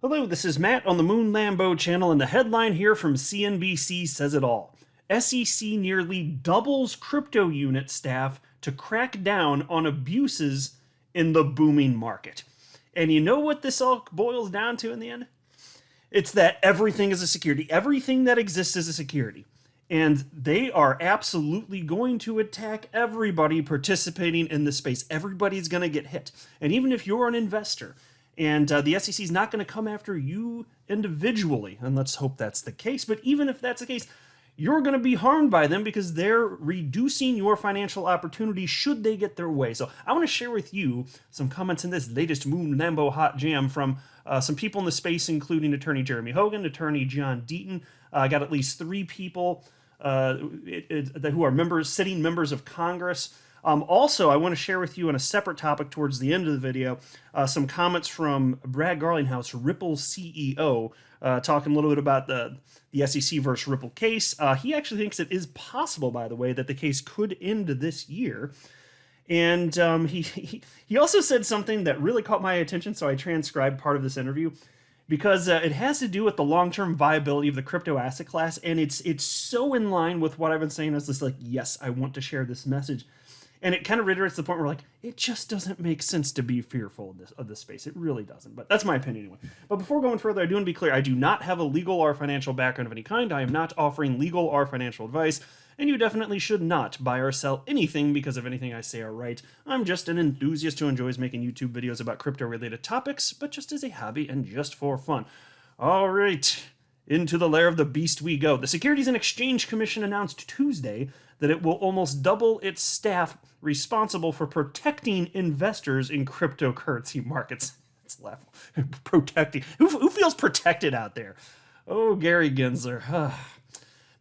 Hello, this is Matt on the Moon Lambo channel, and the headline here from CNBC says it all. SEC nearly doubles crypto unit staff to crack down on abuses in the booming market. And you know what this all boils down to in the end? It's that everything is a security. Everything that exists is a security. And they are absolutely going to attack everybody participating in this space. Everybody's going to get hit. And even if you're an investor, and the SEC is not going to come after you individually, and let's hope that's the case. But even if that's the case, you're going to be harmed by them because they're reducing your financial opportunity should they get their way. So I want to share with you some comments in this latest Moon Lambo hot jam from some people in the space, including attorney Jeremy Hogan, attorney John Deaton. I got at least 3 people who are sitting members of Congress. Also, I want to share with you on a separate topic towards the end of the video, some comments from Brad Garlinghouse, Ripple's CEO, talking a little bit about the SEC versus Ripple case. He actually thinks it is possible, by the way, that the case could end this year. And he also said something that really caught my attention, so I transcribed part of this interview, because it has to do with the long-term viability of the crypto asset class, and it's so in line with what I've been saying. It's just like, yes, I want to share this message. And it kind of reiterates the point where, like, it just doesn't make sense to be fearful of this space. It really doesn't. But that's my opinion anyway. But before going further, I do want to be clear. I do not have a legal or financial background of any kind. I am not offering legal or financial advice. And you definitely should not buy or sell anything because of anything I say are right. I'm just an enthusiast who enjoys making YouTube videos about crypto-related topics, but just as a hobby and just for fun. All right. Into the lair of the beast we go. The Securities and Exchange Commission announced Tuesday that it will almost double its staff responsible for protecting investors in cryptocurrency markets. It's laughable. Protecting. Who feels protected out there? Oh, Gary Gensler.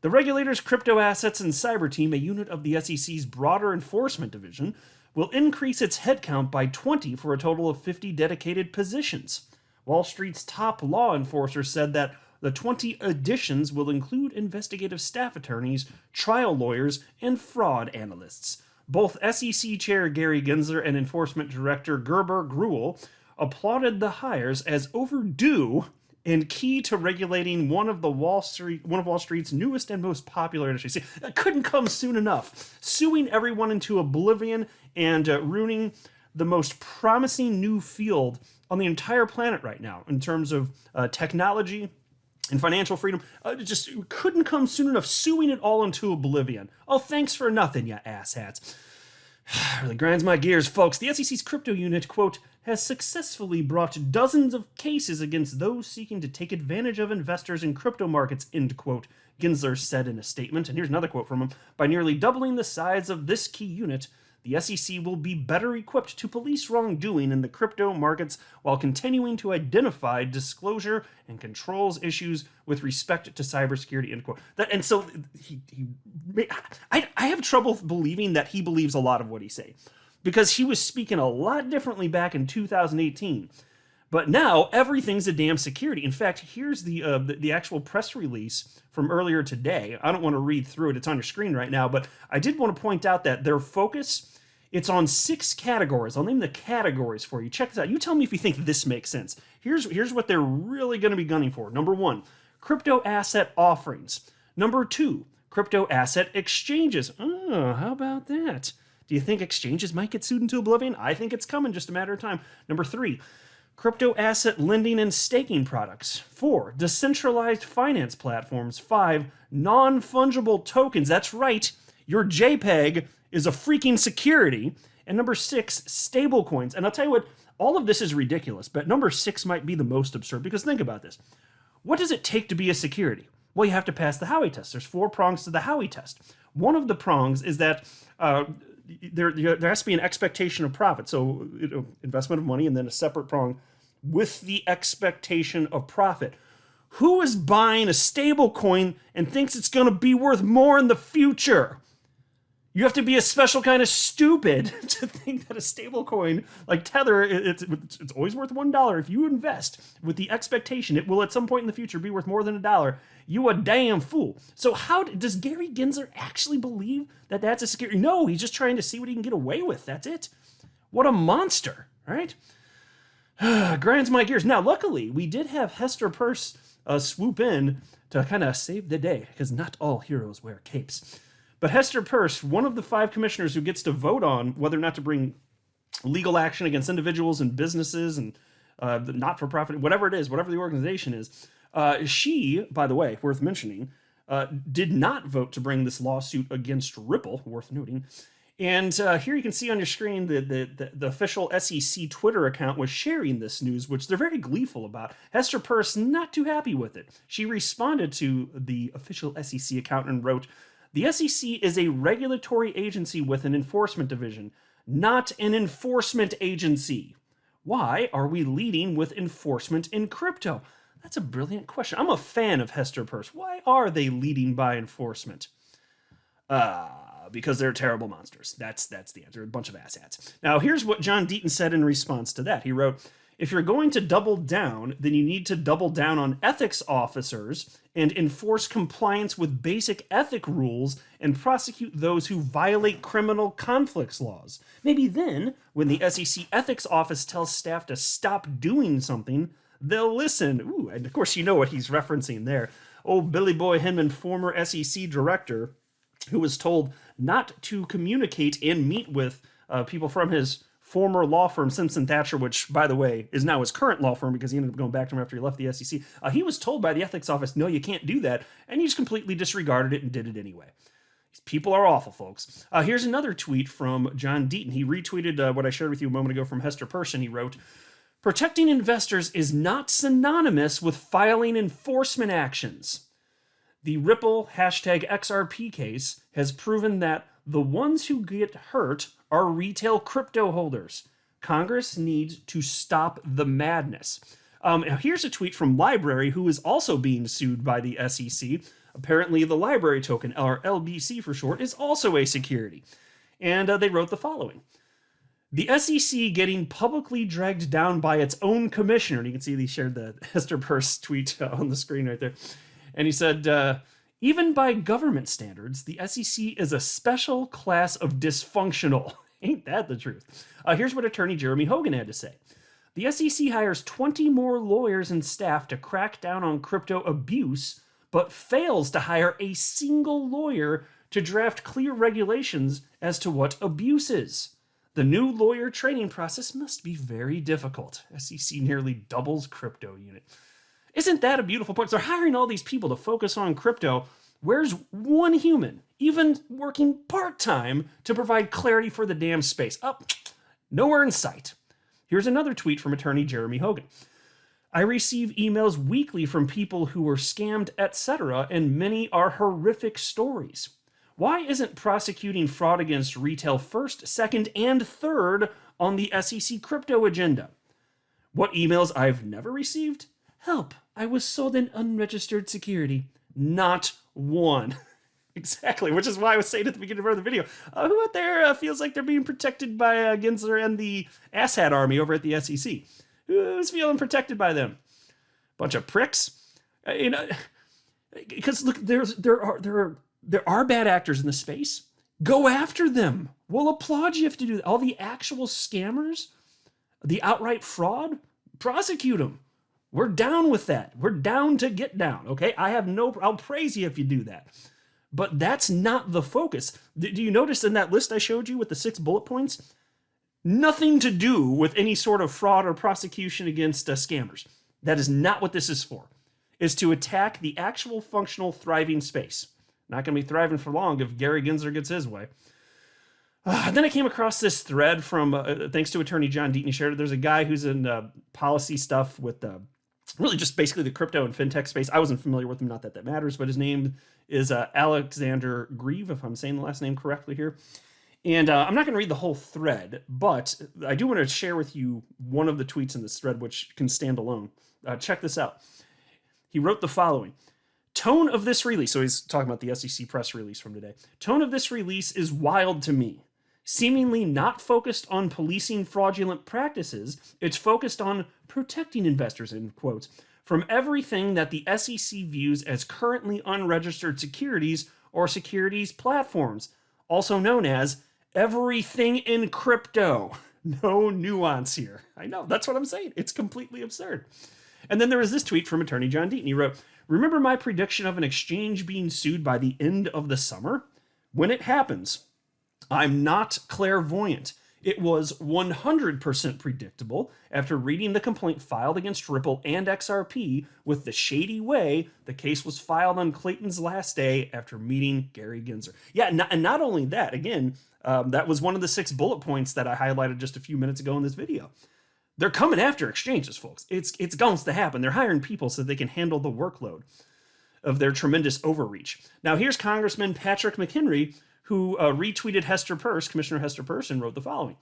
The regulator's crypto assets and cyber team, a unit of the SEC's broader enforcement division, will increase its headcount by 20 for a total of 50 dedicated positions. Wall Street's top law enforcer said that the 20 additions will include investigative staff attorneys, trial lawyers, and fraud analysts. Both SEC Chair Gary Gensler and Enforcement Director Gerber Gruhl applauded the hires as overdue and key to regulating one of Wall Street's newest and most popular industries. See, that couldn't come soon enough. Suing everyone into oblivion and ruining the most promising new field on the entire planet right now in terms of technology and financial freedom, just couldn't come soon enough, suing it all into oblivion. Oh, thanks for nothing, you asshats. Really grinds my gears, folks. The SEC's crypto unit, quote, has successfully brought dozens of cases against those seeking to take advantage of investors in crypto markets, end quote, Gensler said in a statement. And here's another quote from him. By nearly doubling the size of this key unit, the SEC will be better equipped to police wrongdoing in the crypto markets while continuing to identify disclosure and controls issues with respect to cybersecurity, end quote. And so I have trouble believing that he believes a lot of what he's saying, because he was speaking a lot differently back in 2018. But now everything's a damn security. In fact, here's the actual press release from earlier today. I don't want to read through it. It's on your screen right now. But I did want to point out that their focus, it's on 6 categories. I'll name the categories for you. Check this out. You tell me if you think this makes sense. Here's what they're really going to be gunning for. Number 1, crypto asset offerings. Number 2, crypto asset exchanges. Oh, how about that? Do you think exchanges might get sued into oblivion? I think it's coming, just a matter of time. Number 3, crypto asset lending and staking products. 4, decentralized finance platforms. 5, non-fungible tokens. That's right, your JPEG is a freaking security. And number 6, stablecoins. And I'll tell you what, all of this is ridiculous, but number 6 might be the most absurd, because think about this. What does it take to be a security? Well, you have to pass the Howey test. There's 4 prongs to the Howey test. One of the prongs is that there has to be an expectation of profit. So investment of money, and then a separate prong with the expectation of profit. Who is buying a stable coin and thinks it's going to be worth more in the future? You have to be a special kind of stupid to think that a stable coin like Tether, it's always worth $1. If you invest with the expectation it will at some point in the future be worth more than $1, you a damn fool. So how does Gary Gensler actually believe that that's a security? No, he's just trying to see what he can get away with. That's it. What a monster, right? Grinds my gears. Now, luckily, we did have Hester Peirce swoop in to kind of save the day, because not all heroes wear capes. But Hester Peirce, one of the 5 commissioners who gets to vote on whether or not to bring legal action against individuals and businesses and not-for-profit, whatever it is, whatever the organization is, she, by the way, worth mentioning, did not vote to bring this lawsuit against Ripple, worth noting. And here you can see on your screen the official SEC Twitter account was sharing this news, which they're very gleeful about. Hester Peirce not too happy with it. She responded to the official SEC account and wrote, "The SEC is a regulatory agency with an enforcement division, not an enforcement agency. Why are we leading with enforcement in crypto?" That's a brilliant question. I'm a fan of Hester Peirce. Why are they leading by enforcement? Because they're terrible monsters. That's the answer. A bunch of asshats. Now, here's what John Deaton said in response to that. He wrote, "If you're going to double down, then you need to double down on ethics officers and enforce compliance with basic ethic rules and prosecute those who violate criminal conflicts laws. Maybe then, when the SEC ethics office tells staff to stop doing something, they'll listen." Ooh, and of course you know what he's referencing there. Oh, Billy Boy Hinman, former SEC director, who was told not to communicate and meet with people from his former law firm, Simpson Thacher, which, by the way, is now his current law firm because he ended up going back to him after he left the SEC. He was told by the ethics office, no, you can't do that, and he just completely disregarded it and did it anyway. These people are awful, folks. Here's another tweet from John Deaton. He retweeted what I shared with you a moment ago from Hester Peirce, and he wrote, "Protecting investors is not synonymous with filing enforcement actions. The Ripple #XRP case has proven that the ones who get hurt are retail crypto holders. Congress needs to stop the madness." Now here's a tweet from Library, who is also being sued by the SEC. Apparently, the Library token, or LBC for short, is also a security. And they wrote the following. "The SEC getting publicly dragged down by its own commissioner." And you can see they shared the Hester Peirce tweet on the screen right there. And he said, "Even by government standards, the SEC is a special class of dysfunctional." Ain't that the truth? Here's what attorney Jeremy Hogan had to say. "The SEC hires 20 more lawyers and staff to crack down on crypto abuse, but fails to hire a single lawyer to draft clear regulations as to what abuse is. The new lawyer training process must be very difficult. SEC nearly doubles crypto unit." Isn't that a beautiful point? So they're hiring all these people to focus on crypto. Where's one human, even working part-time, to provide clarity for the damn space? Nowhere in sight. Here's another tweet from attorney Jeremy Hogan. "I receive emails weekly from people who were scammed, etc., and many are horrific stories. Why isn't prosecuting fraud against retail first, second, and third on the SEC crypto agenda? What emails I've never received? Help, I was sold an unregistered security. Not one." Exactly, which is why I was saying at the beginning of the video, who out there feels like they're being protected by Gensler and the asshat army over at the SEC? Who's feeling protected by them? Bunch of pricks? Because look, there are bad actors in the space. Go after them. We'll applaud you if you do that. All the actual scammers, the outright fraud, prosecute them. We're down with that. We're down to get down, okay? I'll praise you if you do that. But that's not the focus. Do you notice in that list I showed you with the 6 bullet points? Nothing to do with any sort of fraud or prosecution against scammers. That is not what this is for. It's to attack the actual functional thriving space. Not going to be thriving for long if Gary Gensler gets his way. Then I came across this thread from, thanks to attorney John Deaton, he shared it. There's a guy who's in policy stuff with really just basically the crypto and fintech space. I wasn't familiar with him, not that matters, but his name is Alexander Grieve, if I'm saying the last name correctly here. And I'm not going to read the whole thread, but I do want to share with you one of the tweets in this thread, which can stand alone. Check this out. He wrote the following. "Tone of this release," so he's talking about the SEC press release from today. "Tone of this release is wild to me. Seemingly not focused on policing fraudulent practices, it's focused on protecting investors," in quotes, "from everything that the SEC views as currently unregistered securities or securities platforms, also known as everything in crypto." No nuance here. I know, that's what I'm saying. It's completely absurd. And then there was this tweet from attorney John Deaton. He wrote, "Remember my prediction of an exchange being sued by the end of the summer? When it happens, I'm not clairvoyant. It was 100% predictable after reading the complaint filed against Ripple and XRP with the shady way the case was filed on Clayton's last day after meeting Gary Gensler." Yeah, and not only that, again, that was one of the 6 bullet points that I highlighted just a few minutes ago in this video. They're coming after exchanges, folks. It's going to happen. They're hiring people so they can handle the workload of their tremendous overreach. Now, here's Congressman Patrick McHenry, who retweeted Commissioner Hester Peirce, and wrote the following.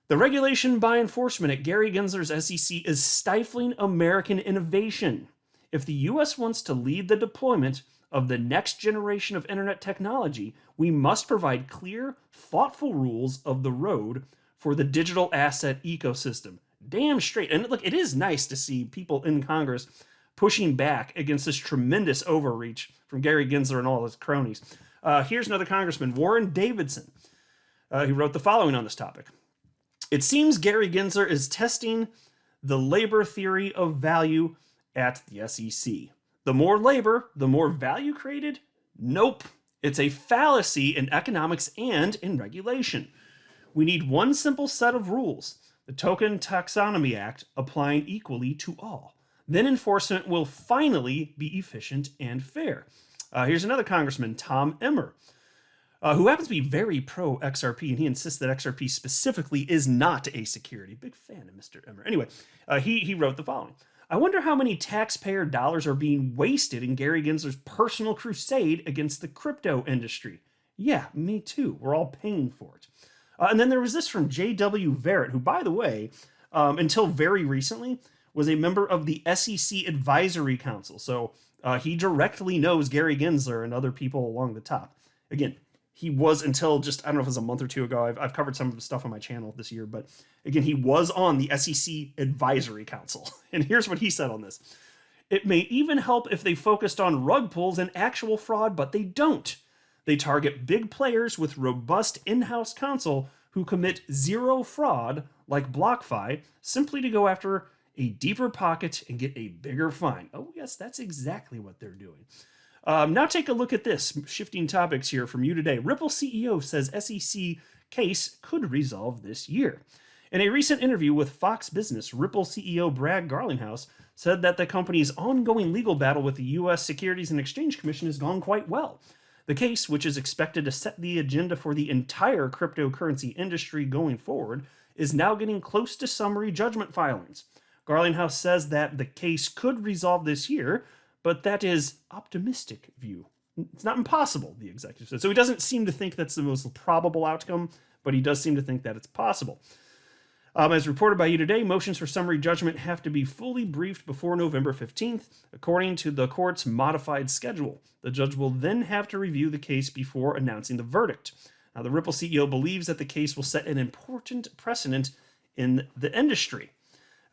"The regulation by enforcement at Gary Gensler's SEC is stifling American innovation. If the U.S. wants to lead the deployment of the next generation of internet technology, we must provide clear, thoughtful rules of the road for the digital asset ecosystem." Damn straight. And look, it is nice to see people in Congress pushing back against this tremendous overreach from Gary Gensler and all his cronies. Here's another congressman, Warren Davidson, who wrote the following on this topic. "It seems Gary Gensler is testing the labor theory of value at the SEC. The more labor, the more value created? Nope. It's a fallacy in economics and in regulation. We need one simple set of rules, the Token Taxonomy Act, applying equally to all. Then enforcement will finally be efficient and fair." Here's another congressman, Tom Emmer, who happens to be very pro XRP, and he insists that XRP specifically is not a security. Big fan of Mr. Emmer. Anyway, he wrote the following. "I wonder how many taxpayer dollars are being wasted in Gary Gensler's personal crusade against the crypto industry. Yeah, me too. We're all paying for it." And then there was this from J.W. Verrett, who, by the way, until very recently, was a member of the SEC Advisory Council. So he directly knows Gary Gensler and other people along the top. Again, he was until just, I don't know if it was a month or two ago. I've covered some of the stuff on my channel this year. But again, he was on the SEC Advisory Council. And here's what he said on this. "It may even help if they focused on rug pulls and actual fraud, but they don't. They target big players with robust in-house counsel who commit zero fraud, like BlockFi, simply to go after a deeper pocket and get a bigger fine." Oh, yes, that's exactly what they're doing. Now take a look at this. Shifting topics here from you today. Ripple CEO says SEC case could resolve this year. In a recent interview with Fox Business, Ripple CEO Brad Garlinghouse said that the company's ongoing legal battle with the U.S. Securities and Exchange Commission has gone quite well. The case, which is expected to set the agenda for the entire cryptocurrency industry going forward, is now getting close to summary judgment filings. Garlinghouse says that the case could resolve this year, but that is optimistic view. It's not impossible, the executive said. So he doesn't seem to think that's the most probable outcome, but he does seem to think that it's possible. As reported by you today, motions for summary judgment have to be fully briefed before November 15th, according to the court's modified schedule. The judge will then have to review the case before announcing the verdict. Now, the Ripple CEO believes that the case will set an important precedent in the industry.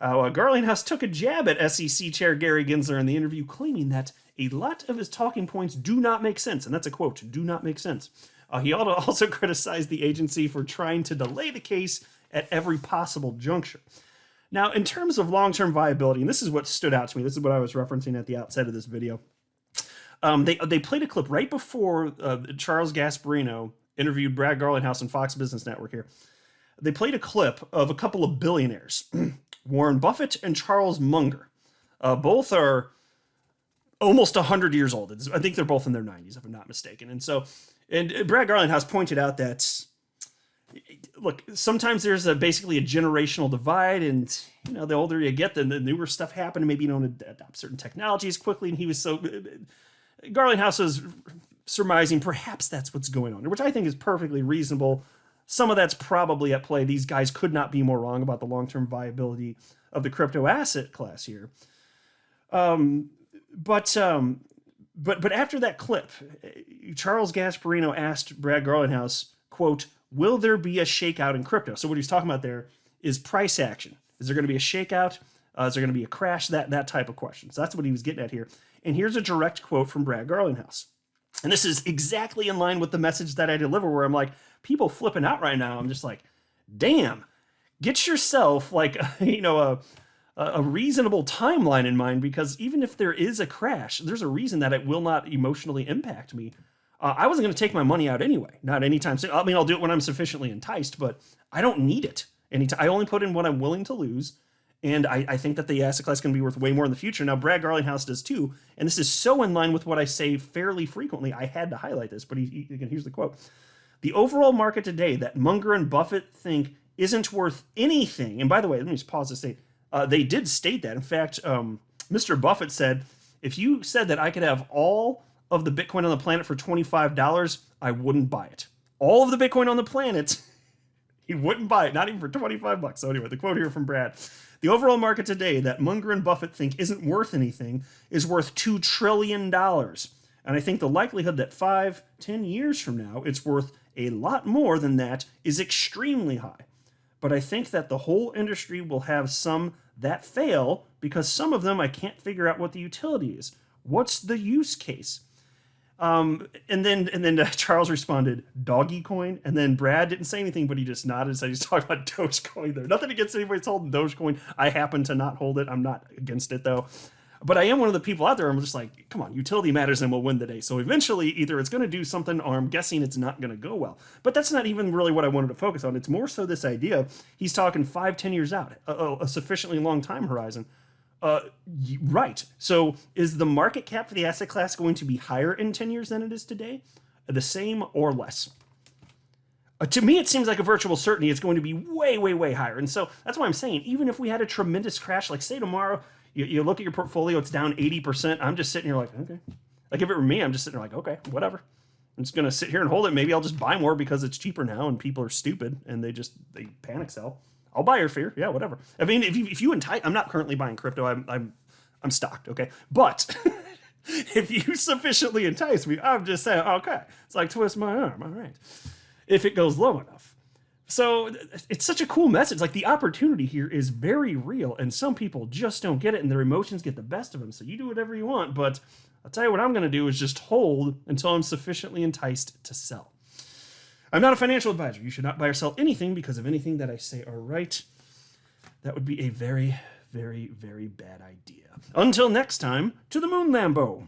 Garlinghouse took a jab at SEC Chair Gary Gensler in the interview, claiming that a lot of his talking points do not make sense. And that's a quote, do not make sense. He also criticized the agency for trying to delay the case at every possible juncture. Now, in terms of long-term viability, and this is what stood out to me, this is what I was referencing at the outset of this video. They played a clip right before Charles Gasparino interviewed Brad Garlinghouse on Fox Business Network here. They played a clip of a couple of billionaires, Warren Buffett and Charles Munger. Both are almost 100 years old. I think they're both in their 90s, if I'm not mistaken. And Brad Garlinghouse pointed out that, look, sometimes there's basically a generational divide, and the older you get, the newer stuff happens, and maybe you don't adopt certain technologies quickly. And Garlinghouse was surmising perhaps that's what's going on, which I think is perfectly reasonable. Some of that's probably at play. These guys could not be more wrong about the long-term viability of the crypto asset class here. But after that clip, Charles Gasparino asked Brad Garlinghouse, quote, "Will there be a shakeout in crypto?" So what he's talking about there is price action. Is there going to be a shakeout? Is there going to be a crash? That type of question. So that's what he was getting at here. And here's a direct quote from Brad Garlinghouse. And this is exactly in line with the message that I deliver, where I'm like, people flipping out right now. I'm just like, damn, get yourself like, a reasonable timeline in mind, because even if there is a crash, there's a reason that it will not emotionally impact me. I wasn't going to take my money out anyway, not anytime soon. I mean, I'll do it when I'm sufficiently enticed, but I don't need it anytime. I only put in what I'm willing to lose. And I think that the asset class can be worth way more in the future. Now, Brad Garlinghouse does too. And this is so in line with what I say fairly frequently. I had to highlight this, but again, here's the quote. The overall market today that Munger and Buffett think isn't worth anything. And by the way, let me just pause to say, they did state that. In fact, Mr. Buffett said, if you said that I could have all of the Bitcoin on the planet for $25, I wouldn't buy it. All of the Bitcoin on the planet, he wouldn't buy it, not even for $25. So anyway, the quote here from Brad. The overall market today that Munger and Buffett think isn't worth anything is worth $2 trillion. And I think the likelihood that 5-10 years from now it's worth a lot more than that is extremely high. But I think that the whole industry will have some that fail because some of them I can't figure out what the utility is. What's the use case? And then Charles responded, Doggy Coin. And then Brad didn't say anything, but he just nodded and said he's talking about Dogecoin there. Nothing against anybody that's holding Dogecoin. I happen to not hold it. I'm not against it though. But I am one of the people out there. I'm just like, come on, utility matters and we'll win the day. So eventually either it's going to do something or I'm guessing it's not going to go well. But that's not even really what I wanted to focus on. It's more so this idea. He's talking 5-10 years out, a sufficiently long time horizon. Right. So is the market cap for the asset class going to be higher in 10 years than it is today? The same or less? To me, it seems like a virtual certainty it's going to be way, way, way higher. And so that's why I'm saying, even if we had a tremendous crash, like say tomorrow, you look at your portfolio, it's down 80%. I'm just sitting here like, okay. Like if it were me, I'm just sitting there like, okay, whatever. I'm just going to sit here and hold it. Maybe I'll just buy more because it's cheaper now and people are stupid and they panic sell. I'll buy your fear. Yeah, whatever. I mean, if you entice, I'm not currently buying crypto. I'm stocked. Okay. But if you sufficiently entice me, I'm just saying, okay, it's like twist my arm. All right. If it goes low enough. So it's such a cool message. Like the opportunity here is very real and some people just don't get it and their emotions get the best of them. So you do whatever you want, but I'll tell you what I'm going to do is just hold until I'm sufficiently enticed to sell. I'm not a financial advisor. You should not buy or sell anything because of anything that I say are right. That would be a very, very, very bad idea. Until next time, to the moon, Lambo.